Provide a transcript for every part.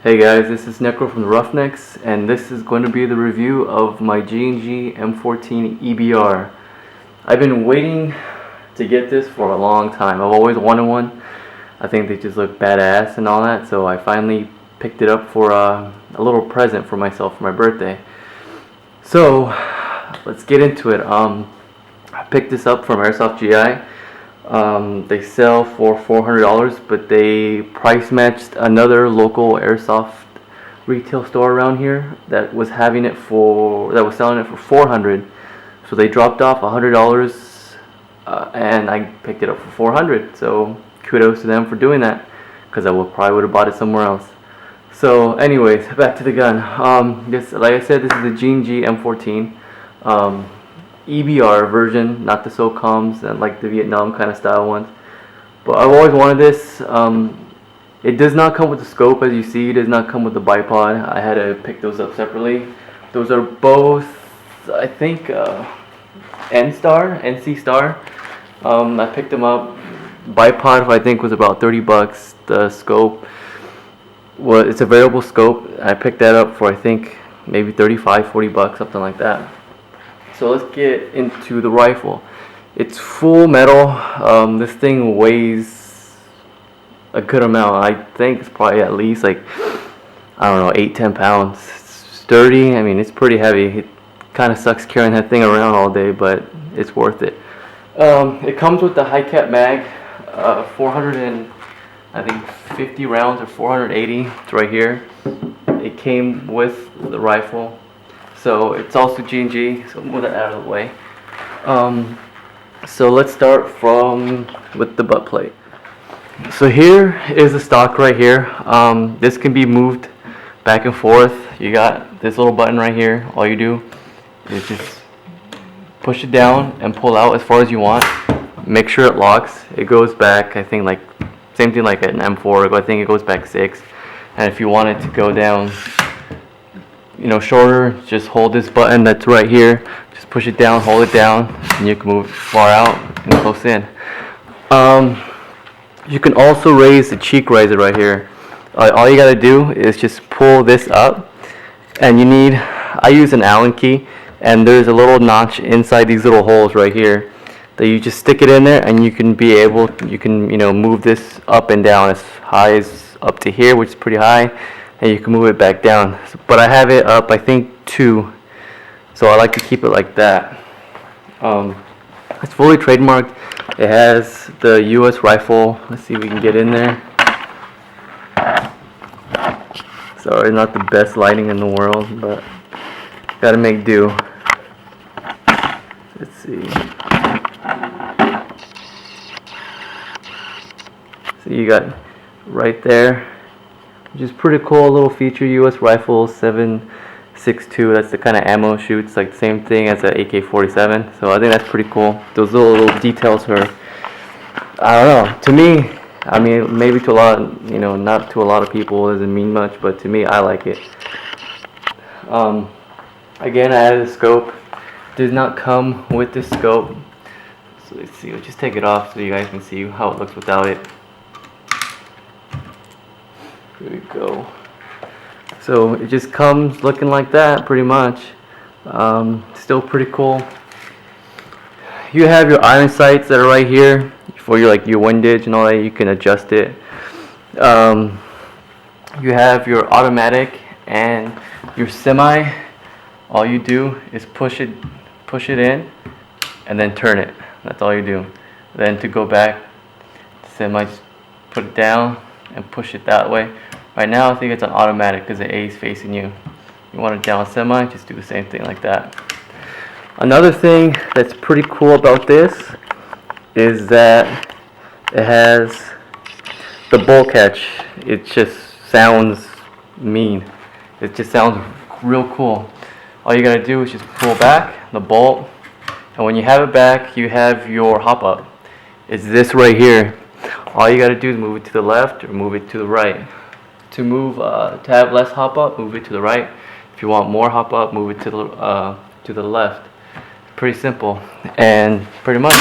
Hey guys, this is Nekro from the Roughnecks, and this is going to be the review of my G&G M14 EBR. I've been waiting to get this for a long time. I've always wanted one. I think they just look badass and all that, so I finally picked it up for a little present for myself for my birthday. So, let's get into it. I picked this up from Airsoft GI. They sell for $400, but they price matched another local airsoft retail store around here that was selling it for $400. So they dropped off $100, and I picked it up for $400. So kudos to them for doing that, because I probably would have bought it somewhere else. So, anyways, back to the gun. Like I said, this is the G&G M14. EBR version, not the SOCOMs and like the Vietnam kind of style ones. But I've always wanted this. It does not come with the scope, as you see. It does not come with the bipod. I had to pick those up separately. Those are both, I think, NC Star. I picked them up. Bipod, I think, was about $30. The scope, well, it's a variable scope. I picked that up for, I think, maybe $35-40, something like that. So let's get into the rifle. It's full metal. This thing weighs a good amount. I think it's probably at least like, I don't know, 8-10 pounds. It's sturdy. I mean, it's pretty heavy. It kind of sucks carrying that thing around all day, but it's worth it. It comes with the high cap mag, 450 rounds or 480. It's right here. It came with the rifle. So it's also G&G, so move that out of the way. So let's start with the butt plate. So here is the stock right here. This can be moved back and forth. You got this little button right here. All you do is just push it down and pull out as far as you want. Make sure it locks. It goes back, I think, like same thing like an M4. I think it goes back 6. And if you want it to go down, you know, shorter, just hold this button that's right here, just push it down, hold it down, and you can move it far out and close in. You can also raise the cheek riser right here. All you gotta do is just pull this up, and I use an Allen key, and there's a little notch inside these little holes right here that you just stick it in there, and you can move this up and down as high as up to here, which is pretty high, and you can move it back down. But I have it up, I think, 2, so I like to keep it like that. It's fully trademarked. It has the U.S. rifle. Let's see if we can get in there. Sorry, not the best lighting in the world, but gotta make do. Let's see. So you got right there, which is pretty cool. Little feature. U.S. rifle 7.62. That's the kind of ammo shoots, like the same thing as an AK-47. So I think that's pretty cool. Those little details are, I don't know, to me, I mean, maybe to a lot, not to a lot of people, it doesn't mean much, but to me, I like it. Again, I added a scope. Does not come with the scope. So let's see. Let's just take it off so you guys can see how it looks without it. Here we go. So it just comes looking like that, pretty much. Still pretty cool. You have your iron sights that are right here for your windage and all that. You can adjust it. You have your automatic and your semi. All you do is push it in, and then turn it. That's all you do. Then to go back, semi, just put it down and push it that way. Right now I think it's on automatic because the A is facing you. You want it down semi, just do the same thing like that. Another thing that's pretty cool about this is that it has the bolt catch. It just sounds mean. It just sounds real cool. All you gotta do is just pull back the bolt, and when you have it back, you have your hop up. It's this right here. All you gotta do is move it to the left or move it to the right. To have less hop up, move it to the right. If you want more hop up, move it to the left. Pretty simple, and pretty much.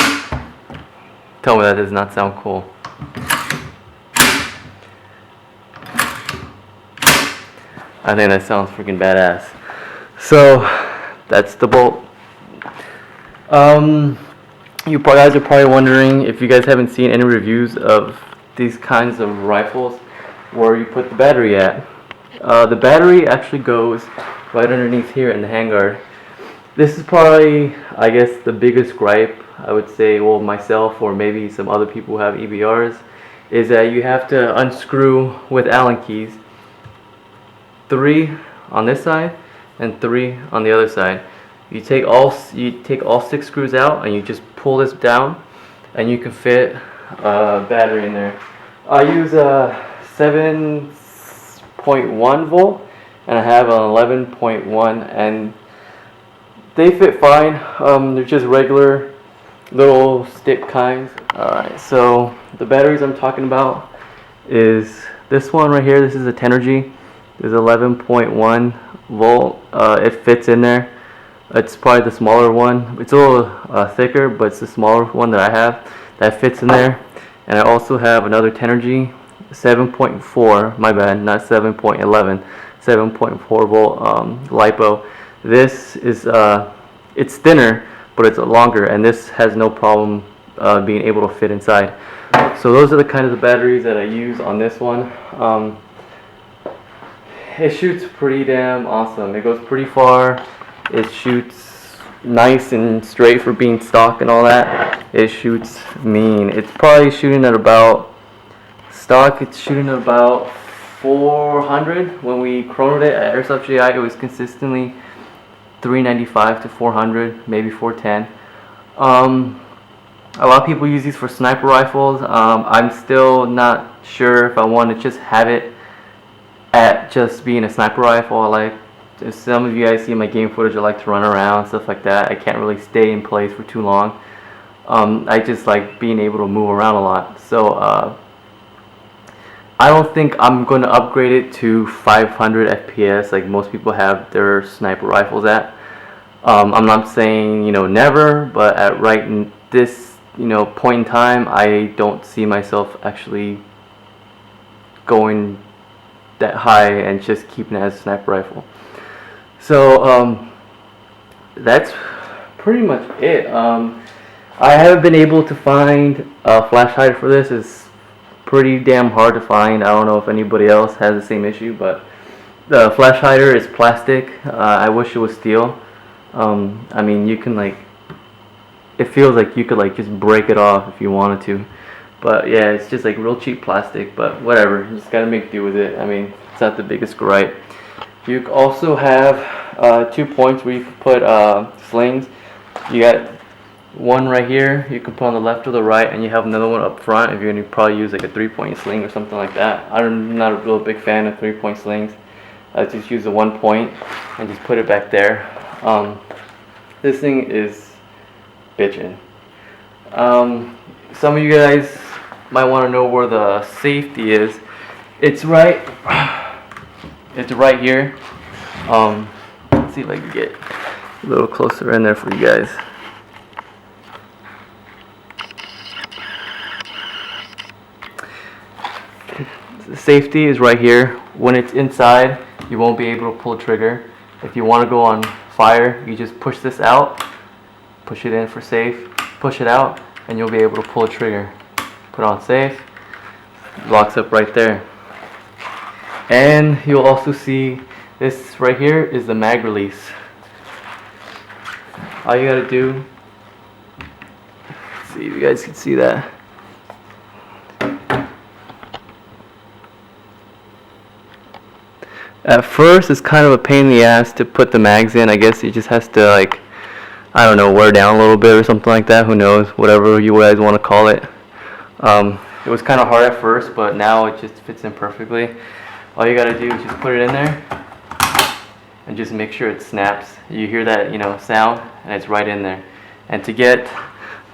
Tell me that does not sound cool. I think that sounds freaking badass. So that's the bolt. You guys are probably wondering, if you guys haven't seen any reviews of these kinds of rifles, where you put the battery at. The battery actually goes right underneath here in the handguard. This is probably, I guess, the biggest gripe, I would say, well, myself or maybe some other people who have EBRs, is that you have to unscrew with Allen keys 3 on this side and 3 on the other side. You take all 6 screws out and you just pull this down, and you can fit a battery in there. I use a 7.1 volt and I have an 11.1, and they fit fine. They're just regular little stick kinds. Alright, so the batteries I'm talking about is this one right here. This is a Tenergy. There's 11.1 volt. It fits in there. It's probably the smaller one. It's a little thicker, but it's the smaller one that I have that fits in there. And I also have another Tenergy 7.4, my bad, not 7.11, 7.4 volt LiPo. This is it's thinner, but it's longer, and this has no problem being able to fit inside. So those are the kinds of batteries that I use on this one. It shoots pretty damn awesome. It goes pretty far. It shoots nice and straight for being stock and all that. It shoots mean. It's probably shooting at about stock. It's shooting at about 400. When we chronoed it at Airsoft GI, it was consistently 395 to 400, maybe 410. A lot of people use these for sniper rifles. I'm still not sure if I want to just have it at just being a sniper rifle. If some of you guys see my game footage, I like to run around, stuff like that. I can't really stay in place for too long. I just like being able to move around a lot. So I don't think I'm going to upgrade it to 500 FPS like most people have their sniper rifles at. I'm not saying, never, but at this, point in time, I don't see myself actually going that high and just keeping it as a sniper rifle. So that's pretty much it. I haven't been able to find a flash hider for this. It's pretty damn hard to find. I don't know if anybody else has the same issue, but the flash hider is plastic. I wish it was steel. I mean, you can it feels like you could just break it off if you wanted to. But yeah, it's just real cheap plastic, but whatever, you just gotta make do with it. I mean, it's not the biggest gripe. You also have 2 points where you can put slings. You got one right here, you can put on the left or the right, and you have another one up front if you're gonna probably use a 3-point sling or something like that. I'm not a real big fan of 3-point slings. I just use the 1 point and just put it back there. This thing is bitchin'. Some of you guys might want to know where the safety is. It's right here. Let's see if I can get a little closer in there for you guys. The safety is right here. When it's inside, you won't be able to pull the trigger. If you want to go on fire, you just push this out, push it in for safe, push it out, and you'll be able to pull the trigger. Put on safe, locks up right there. And you'll also see this right here is the mag release. All you gotta do, let's see if you guys can see that. At first, it's kind of a pain in the ass to put the mags in. I guess it just has to I don't know, wear down a little bit or something like that. Who knows? Whatever you guys want to call it. It was kind of hard at first, but now it just fits in perfectly. All you gotta do is just put it in there and just make sure it snaps. You hear that, sound, and it's right in there. And to get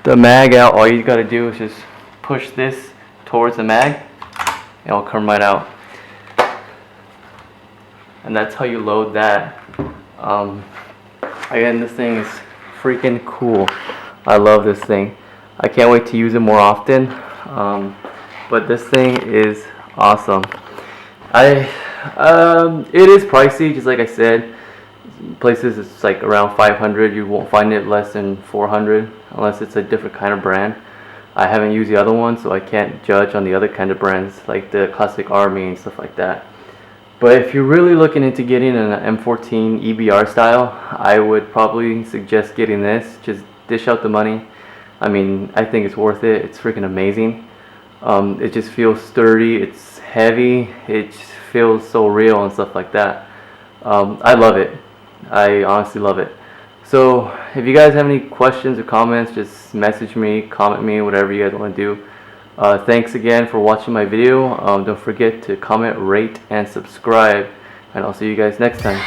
the mag out, all you gotta do is just push this towards the mag, and it'll come right out. And that's how you load that. Again, this thing is freaking cool. I love this thing. I can't wait to use it more often. But this thing is awesome. I It is pricey, just like I said. Places it's like around 500. You won't find it less than 400 unless it's a different kind of brand. I haven't used the other one, so I can't judge on the other kind of brands like the classic Army and stuff like that. But if you're really looking into getting an M14 EBR style, I would probably suggest getting this. Just dish out the money. I mean, I think it's worth it. It's freaking amazing. It just feels sturdy. It's heavy. It just feels so real and stuff like that. I love it. I honestly love it. So if you guys have any questions or comments, just message me, comment me, whatever you guys want to do. Thanks again for watching my video. Don't forget to comment, rate, and subscribe. And I'll see you guys next time.